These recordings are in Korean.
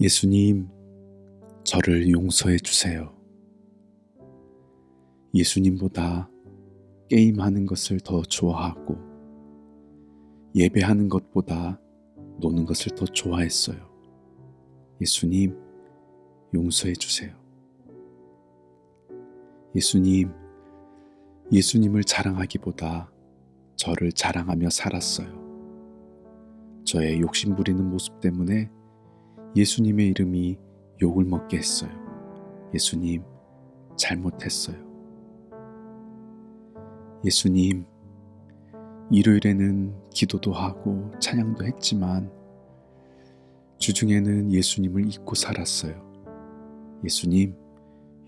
예수님, 저를 용서해 주세요. 예수님보다 게임하는 것을 더 좋아하고 예배하는 것보다 노는 것을 더 좋아했어요. 예수님, 용서해 주세요. 예수님, 예수님을 자랑하기보다 저를 자랑하며 살았어요. 저의 욕심 부리는 모습 때문에 예수님의 이름이 욕을 먹게 했어요. 예수님, 잘못했어요. 예수님, 일요일에는 기도도 하고 찬양도 했지만 주중에는 예수님을 잊고 살았어요. 예수님,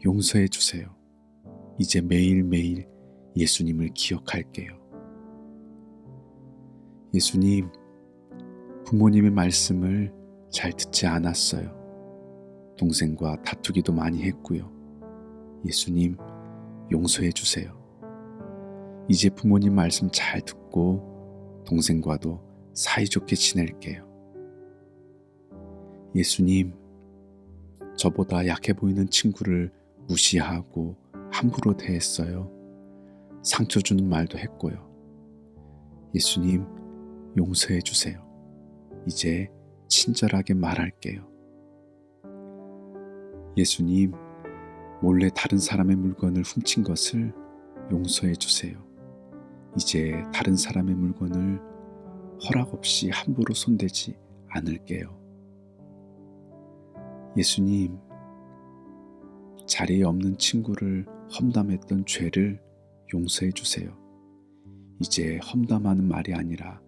용서해 주세요. 이제 매일매일 예수님을 기억할게요. 예수님, 부모님의 말씀을 잘 듣지 않았어요. 동생과 다투기도 많이 했고요. 예수님, 용서해 주세요. 이제 부모님 말씀 잘 듣고 동생과도 사이좋게 지낼게요. 예수님, 저보다 약해 보이는 친구를 무시하고 함부로 대했어요. 상처 주는 말도 했고요. 예수님, 용서해 주세요. 이제 친절하게 말할게요. 예수님, 몰래 다른 사람의 물건을 훔친 것을 용서해 주세요. 이제 다른 사람의 물건을 허락 없이 함부로 손대지 않을게요. 예수님, 자리에 없는 친구를 험담했던 죄를 용서해 주세요. 이제 험담하는 말이 아니라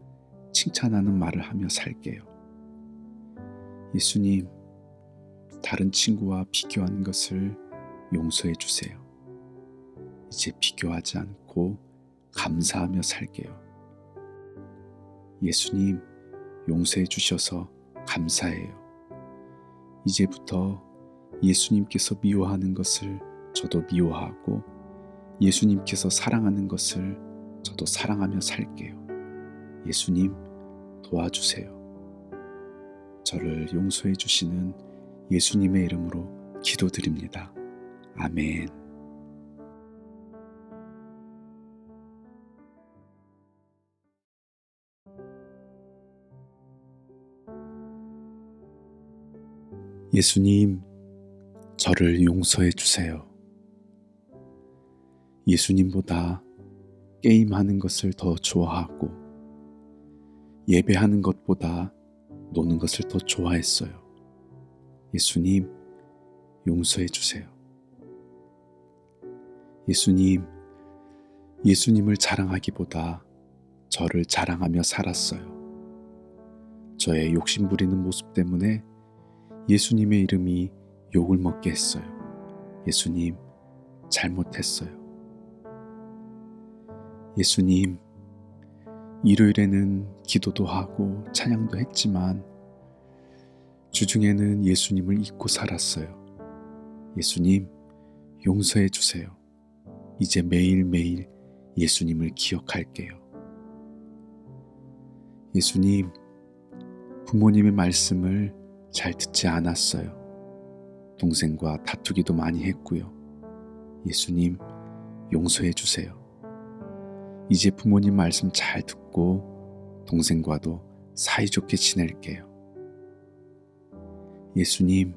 칭찬하는 말을 하며 살게요. 예수님, 다른 친구와 비교하는 것을 용서해 주세요. 이제 비교하지 않고 감사하며 살게요. 예수님, 용서해 주셔서 감사해요. 이제부터 예수님께서 미워하는 것을 저도 미워하고 예수님께서 사랑하는 것을 저도 사랑하며 살게요. 예수님, 도와주세요. 저를 용서해 주시는 예수님의 이름으로 기도드립니다. 아멘. 예수님, 저를 용서해 주세요. 예수님보다 게임하는 것을 더 좋아하고 예배하는 것보다 노는 것을 더 좋아했어요. 예수님, 용서해 주세요. 예수님, 예수님을 자랑하기보다 저를 자랑하며 살았어요. 저의 욕심 부리는 모습 때문에 예수님의 이름이 욕을 먹게 했어요. 예수님, 잘못했어요. 예수님, 일요일에는 기도도 하고 찬양도 했지만 주중에는 예수님을 잊고 살았어요. 예수님, 용서해 주세요. 이제 매일매일 예수님을 기억할게요. 예수님, 부모님의 말씀을 잘 듣지 않았어요. 동생과 다투기도 많이 했고요. 예수님, 용서해 주세요. 이제 부모님 말씀 잘 듣고 동생과도 사이좋게 지낼게요. 예수님,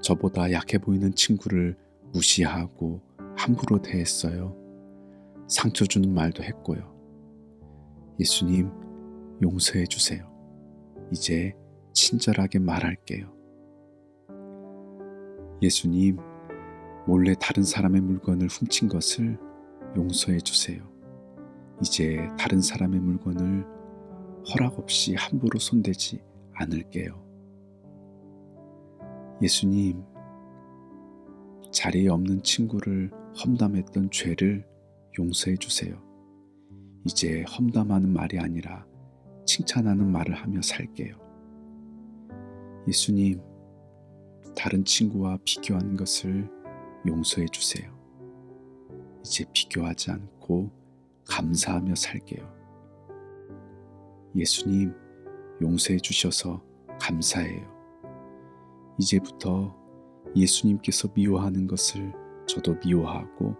저보다 약해 보이는 친구를 무시하고 함부로 대했어요. 상처 주는 말도 했고요. 예수님, 용서해 주세요. 이제 친절하게 말할게요. 예수님, 몰래 다른 사람의 물건을 훔친 것을 용서해 주세요. 이제 다른 사람의 물건을 허락 없이 함부로 손대지 않을게요. 예수님, 자리에 없는 친구를 험담했던 죄를 용서해 주세요. 이제 험담하는 말이 아니라 칭찬하는 말을 하며 살게요. 예수님, 다른 친구와 비교하는 것을 용서해 주세요. 이제 비교하지 않고 감사하며 살게요. 예수님, 용서해 주셔서 감사해요. 이제부터 예수님께서 미워하는 것을 저도 미워하고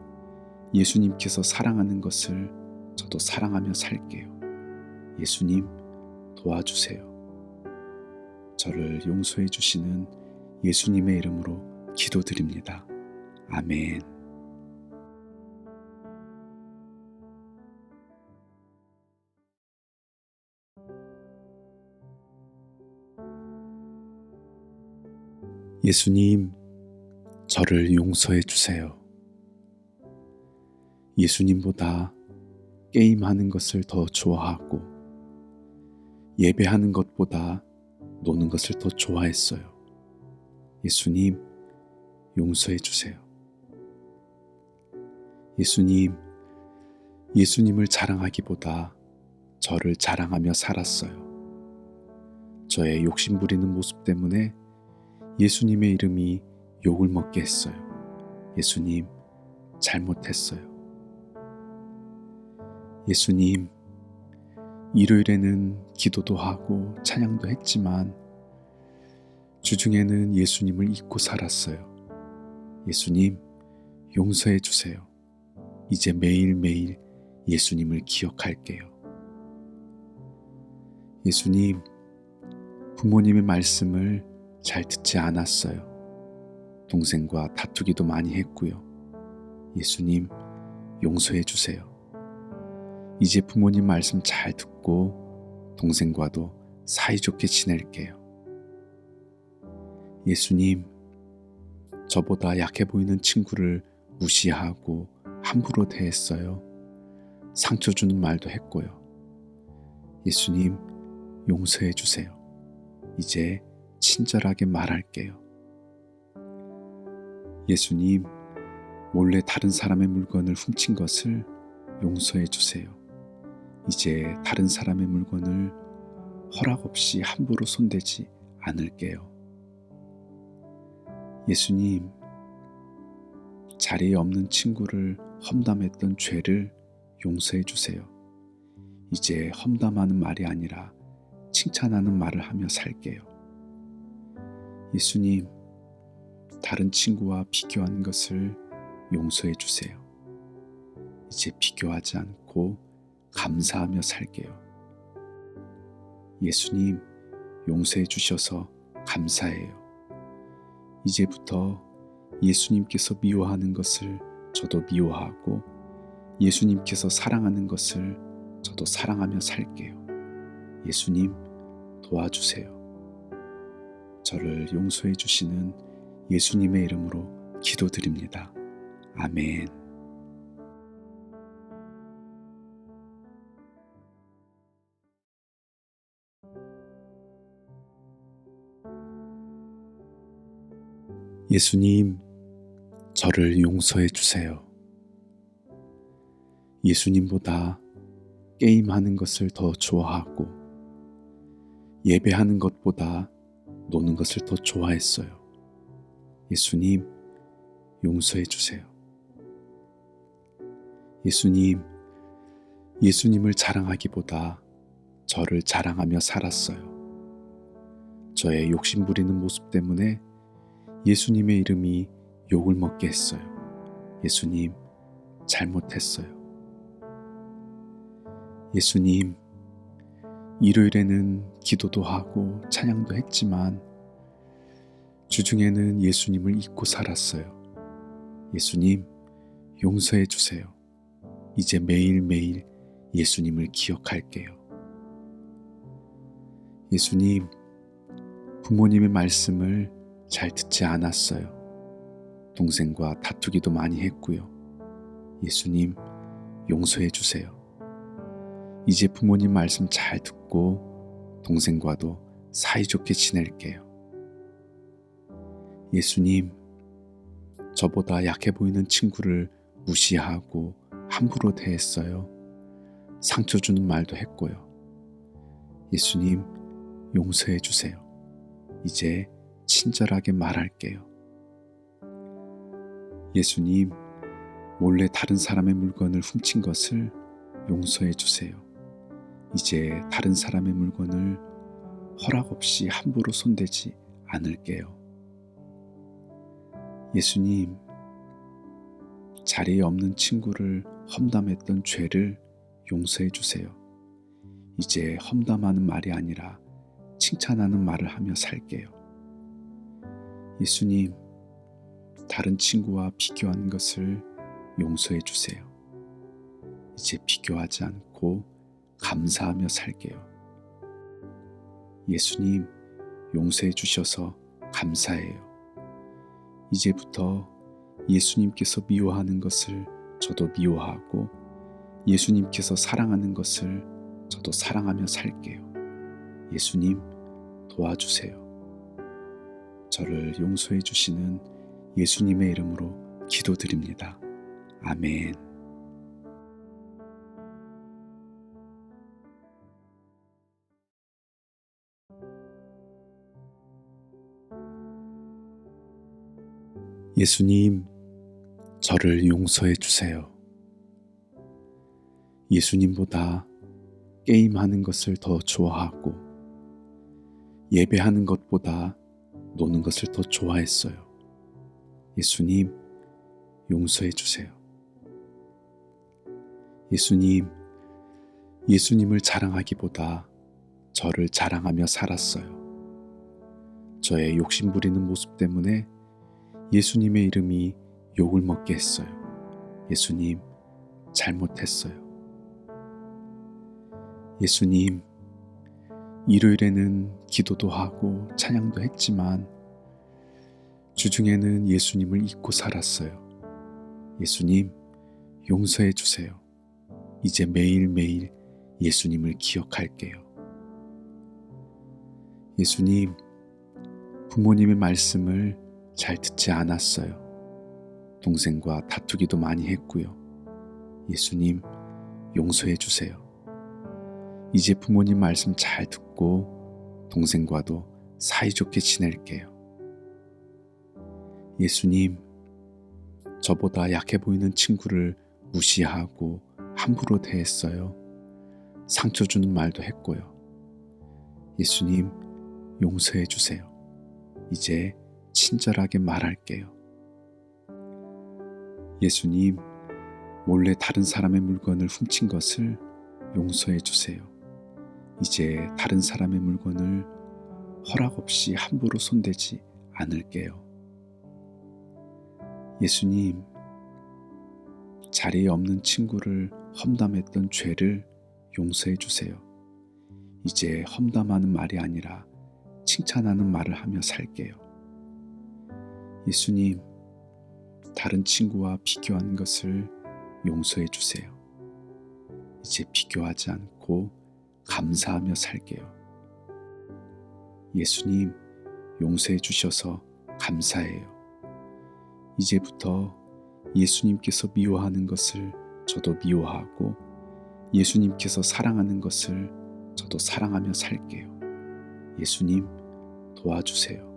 예수님께서 사랑하는 것을 저도 사랑하며 살게요. 예수님 도와주세요. 저를 용서해 주시는 예수님의 이름으로 기도드립니다. 아멘. 예수님, 저를 용서해 주세요. 예수님보다 게임하는 것을 더 좋아하고 예배하는 것보다 노는 것을 더 좋아했어요. 예수님, 용서해 주세요. 예수님, 예수님을 자랑하기보다 저를 자랑하며 살았어요. 저의 욕심 부리는 모습 때문에 예수님의 이름이 욕을 먹게 했어요. 예수님, 잘못했어요. 예수님, 일요일에는 기도도 하고 찬양도 했지만 주중에는 예수님을 잊고 살았어요. 예수님, 용서해 주세요. 이제 매일매일 예수님을 기억할게요. 예수님, 부모님의 말씀을 잘 듣지 않았어요. 동생과 다투기도 많이 했고요. 예수님, 용서해 주세요. 이제 부모님 말씀 잘 듣고 동생과도 사이좋게 지낼게요. 예수님, 저보다 약해 보이는 친구를 무시하고 함부로 대했어요. 상처 주는 말도 했고요. 예수님, 용서해 주세요. 이제 친절하게 말할게요. 예수님, 몰래 다른 사람의 물건을 훔친 것을 용서해 주세요. 이제 다른 사람의 물건을 허락 없이 함부로 손대지 않을게요. 예수님, 자리에 없는 친구를 험담했던 죄를 용서해 주세요. 이제 험담하는 말이 아니라 칭찬하는 말을 하며 살게요. 예수님, 다른 친구와 비교하는 것을 용서해 주세요. 이제 비교하지 않고 감사하며 살게요. 예수님, 용서해 주셔서 감사해요. 이제부터 예수님께서 미워하는 것을 저도 미워하고 예수님께서 사랑하는 것을 저도 사랑하며 살게요. 예수님, 도와주세요. 저를 용서해 주시는 예수님의 이름으로 기도드립니다. 아멘. 예수님, 저를 용서해 주세요. 예수님보다 게임하는 것을 더 좋아하고 예배하는 것보다 노는 것을 더 좋아했어요. 예수님, 용서해 주세요. 예수님, 예수님을 자랑하기보다 저를 자랑하며 살았어요. 저의 욕심 부리는 모습 때문에 예수님의 이름이 욕을 먹게 했어요. 예수님, 잘못했어요. 예수님, 일요일에는 기도도 하고 찬양도 했지만 주중에는 예수님을 잊고 살았어요. 예수님, 용서해 주세요. 이제 매일매일 예수님을 기억할게요. 예수님, 부모님의 말씀을 잘 듣지 않았어요. 동생과 다투기도 많이 했고요. 예수님, 용서해 주세요. 이제 부모님 말씀 잘 듣고 동생과도 사이좋게 지낼게요. 예수님, 저보다 약해 보이는 친구를 무시하고 함부로 대했어요. 상처 주는 말도 했고요. 예수님, 용서해 주세요. 이제 친절하게 말할게요. 예수님, 몰래 다른 사람의 물건을 훔친 것을 용서해 주세요. 이제 다른 사람의 물건을 허락 없이 함부로 손대지 않을게요. 예수님, 자리에 없는 친구를 험담했던 죄를 용서해 주세요. 이제 험담하는 말이 아니라 칭찬하는 말을 하며 살게요. 예수님, 다른 친구와 비교하는 것을 용서해 주세요. 이제 비교하지 않고 감사하며 살게요. 예수님, 용서해 주셔서 감사해요. 이제부터 예수님께서 미워하는 것을 저도 미워하고 예수님께서 사랑하는 것을 저도 사랑하며 살게요. 예수님, 도와주세요. 저를 용서해 주시는 예수님의 이름으로 기도드립니다. 아멘. 예수님, 저를 용서해 주세요. 예수님보다 게임하는 것을 더 좋아하고 예배하는 것보다 노는 것을 더 좋아했어요. 예수님, 용서해 주세요. 예수님, 예수님을 자랑하기보다 저를 자랑하며 살았어요. 저의 욕심 부리는 모습 때문에 예수님의 이름이 욕을 먹게 했어요. 예수님, 잘못했어요. 예수님, 일요일에는 기도도 하고 찬양도 했지만 주중에는 예수님을 잊고 살았어요. 예수님, 용서해 주세요. 이제 매일매일 예수님을 기억할게요. 예수님, 부모님의 말씀을 잘 듣지 않았어요. 동생과 다투기도 많이 했고요. 예수님, 용서해 주세요. 이제 부모님 말씀 잘 듣고 동생과도 사이좋게 지낼게요. 예수님, 저보다 약해 보이는 친구를 무시하고 함부로 대했어요. 상처 주는 말도 했고요. 예수님, 용서해 주세요. 이제 친절하게 말할게요. 예수님, 몰래 다른 사람의 물건을 훔친 것을 용서해 주세요. 이제 다른 사람의 물건을 허락 없이 함부로 손대지 않을게요. 예수님, 자리에 없는 친구를 험담했던 죄를 용서해 주세요. 이제 험담하는 말이 아니라 칭찬하는 말을 하며 살게요. 예수님, 다른 친구와 비교하는 것을 용서해 주세요. 이제 비교하지 않고 감사하며 살게요. 예수님, 용서해 주셔서 감사해요. 이제부터 예수님께서 미워하는 것을 저도 미워하고 예수님께서 사랑하는 것을 저도 사랑하며 살게요. 예수님, 도와주세요.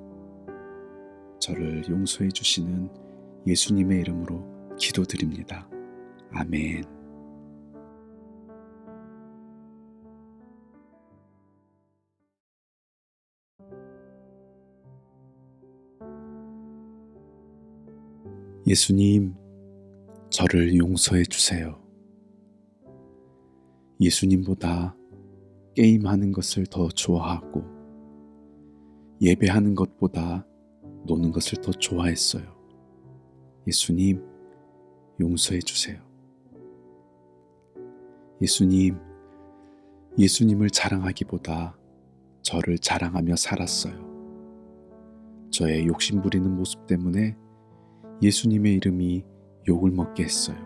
저를 용서해 주시는 예수님의 이름으로 기도드립니다. 아멘. 예수님, 저를 용서해 주세요. 예수님보다 게임하는 것을 더 좋아하고 예배하는 것보다 노는 것을 더 좋아했어요. 예수님, 용서해 주세요. 예수님, 예수님을 자랑하기보다 저를 자랑하며 살았어요. 저의 욕심 부리는 모습 때문에 예수님의 이름이 욕을 먹게 했어요.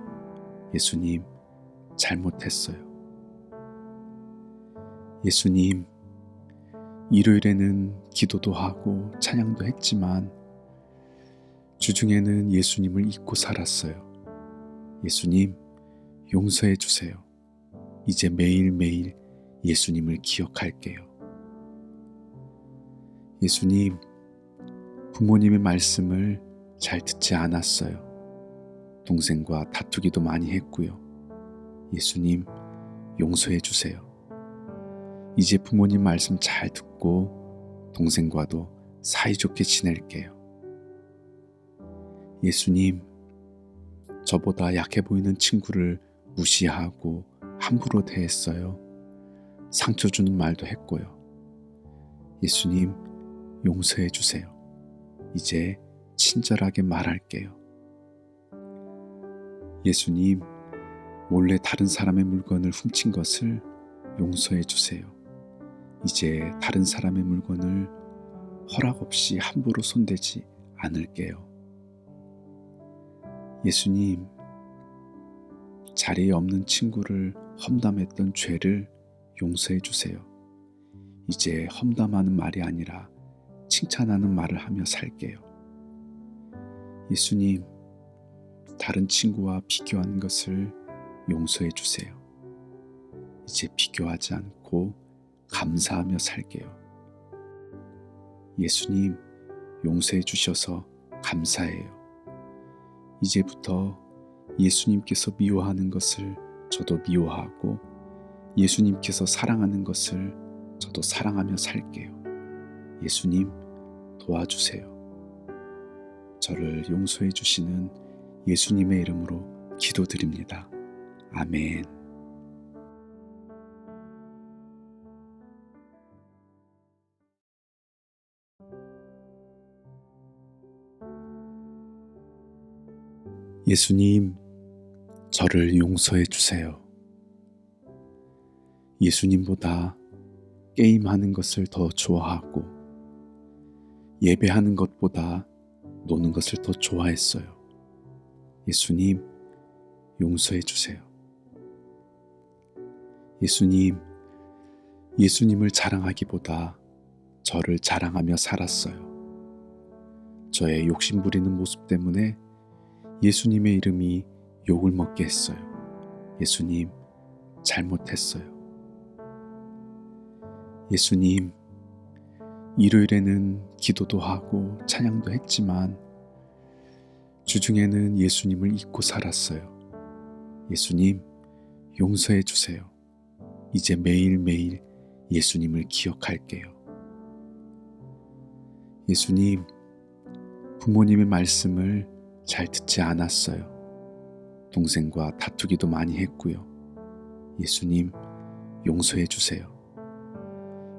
예수님, 잘못했어요. 예수님, 일요일에는 기도도 하고 찬양도 했지만 주중에는 예수님을 잊고 살았어요. 예수님, 용서해 주세요. 이제 매일매일 예수님을 기억할게요. 예수님, 부모님의 말씀을 잘 듣지 않았어요. 동생과 다투기도 많이 했고요. 예수님, 용서해 주세요. 이제 부모님 말씀 잘 듣고 동생과도 사이좋게 지낼게요. 예수님, 저보다 약해 보이는 친구를 무시하고 함부로 대했어요. 상처 주는 말도 했고요. 예수님, 용서해 주세요. 이제 친절하게 말할게요. 예수님, 몰래 다른 사람의 물건을 훔친 것을 용서해 주세요. 이제 다른 사람의 물건을 허락 없이 함부로 손대지 않을게요. 예수님, 자리에 없는 친구를 험담했던 죄를 용서해 주세요. 이제 험담하는 말이 아니라 칭찬하는 말을 하며 살게요. 예수님, 다른 친구와 비교하는 것을 용서해 주세요. 이제 비교하지 않고 감사하며 살게요. 예수님, 용서해 주셔서 감사해요. 이제부터 예수님께서 미워하는 것을 저도 미워하고 예수님께서 사랑하는 것을 저도 사랑하며 살게요. 예수님, 도와주세요. 저를 용서해 주시는 예수님의 이름으로 기도드립니다. 아멘. 예수님, 저를 용서해 주세요. 예수님보다 게임하는 것을 더 좋아하고 예배하는 것보다 노는 것을 더 좋아했어요. 예수님, 용서해 주세요. 예수님, 예수님을 자랑하기보다 저를 자랑하며 살았어요. 저의 욕심 부리는 모습 때문에 예수님의 이름이 욕을 먹게 했어요. 예수님, 잘못했어요. 예수님, 일요일에는 기도도 하고 찬양도 했지만 주중에는 예수님을 잊고 살았어요. 예수님, 용서해 주세요. 이제 매일매일 예수님을 기억할게요. 예수님, 부모님의 말씀을 잘 듣지 않았어요. 동생과 다투기도 많이 했고요. 예수님, 용서해 주세요.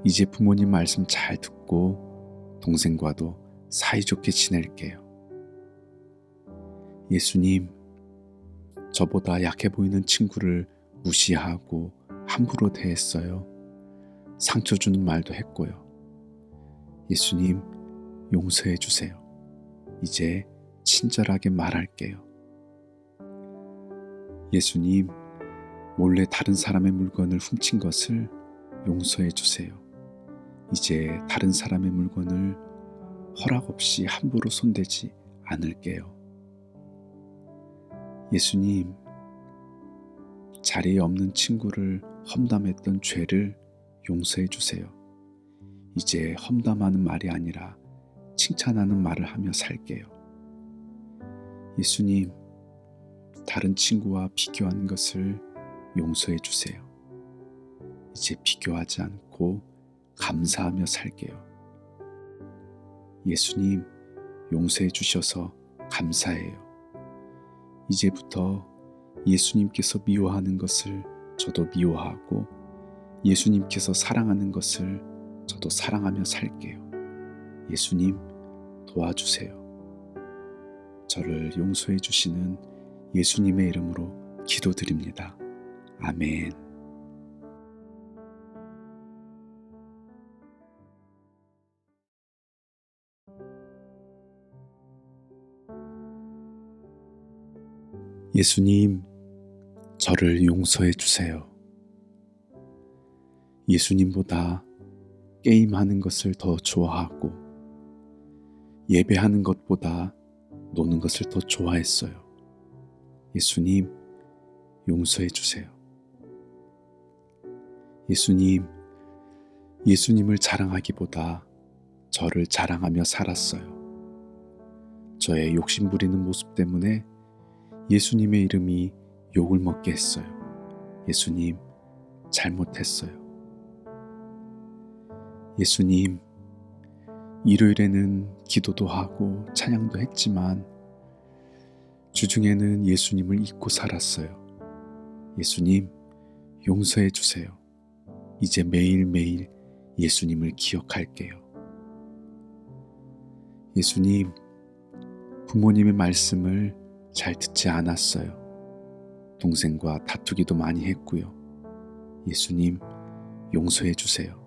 이제 부모님 말씀 잘 듣고 동생과도 사이좋게 지낼게요. 예수님, 저보다 약해 보이는 친구를 무시하고 함부로 대했어요. 상처 주는 말도 했고요. 예수님, 용서해 주세요. 이제 친절하게 말할게요. 예수님, 몰래 다른 사람의 물건을 훔친 것을 용서해 주세요. 이제 다른 사람의 물건을 허락 없이 함부로 손대지 않을게요. 예수님, 자리에 없는 친구를 험담했던 죄를 용서해 주세요. 이제 험담하는 말이 아니라 칭찬하는 말을 하며 살게요. 예수님, 다른 친구와 비교하는 것을 용서해 주세요. 이제 비교하지 않고 감사하며 살게요. 예수님, 용서해 주셔서 감사해요. 이제부터 예수님께서 미워하는 것을 저도 미워하고 예수님께서 사랑하는 것을 저도 사랑하며 살게요. 예수님, 도와주세요. 저를 용서해 주시는 예수님의 이름으로 기도드립니다. 아멘. 예수님, 저를 용서해 주세요. 예수님보다 게임하는 것을 더 좋아하고 예배하는 것보다 노는 것을 더 좋아했어요. 예수님, 용서해 주세요. 예수님, 예수님을 자랑하기보다 저를 자랑하며 살았어요. 저의 욕심 부리는 모습 때문에 예수님의 이름이 욕을 먹게 했어요. 예수님, 잘못했어요. 예수님, 일요일에는 기도도 하고 찬양도 했지만 주중에는 예수님을 잊고 살았어요. 예수님, 용서해 주세요. 이제 매일매일 예수님을 기억할게요. 예수님, 부모님의 말씀을 잘 듣지 않았어요. 동생과 다투기도 많이 했고요. 예수님, 용서해 주세요.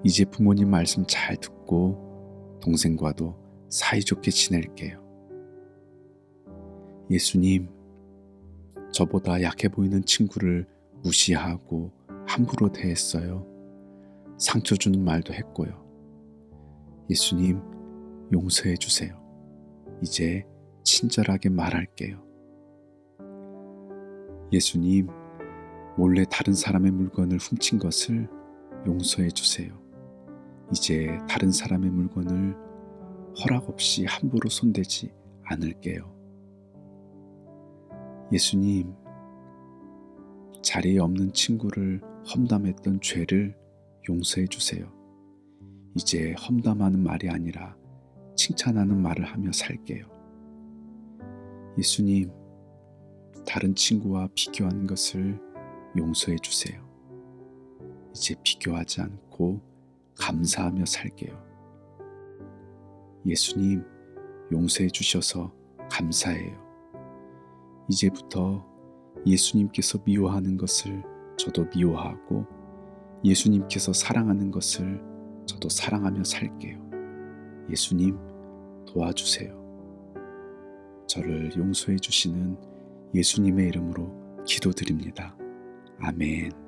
이제 부모님 말씀 잘 듣고 동생과도 사이좋게 지낼게요. 예수님, 저보다 약해 보이는 친구를 무시하고 함부로 대했어요. 상처 주는 말도 했고요. 예수님, 용서해 주세요. 이제 친절하게 말할게요. 예수님, 몰래 다른 사람의 물건을 훔친 것을 용서해 주세요. 이제 다른 사람의 물건을 허락 없이 함부로 손대지 않을게요. 예수님, 자리에 없는 친구를 험담했던 죄를 용서해 주세요. 이제 험담하는 말이 아니라 칭찬하는 말을 하며 살게요. 예수님, 다른 친구와 비교하는 것을 용서해 주세요. 이제 비교하지 않고 감사하며 살게요. 예수님, 용서해 주셔서 감사해요. 이제부터 예수님께서 미워하는 것을 저도 미워하고 예수님께서 사랑하는 것을 저도 사랑하며 살게요. 예수님, 도와주세요. 저를 용서해 주시는 예수님의 이름으로 기도드립니다. 아멘.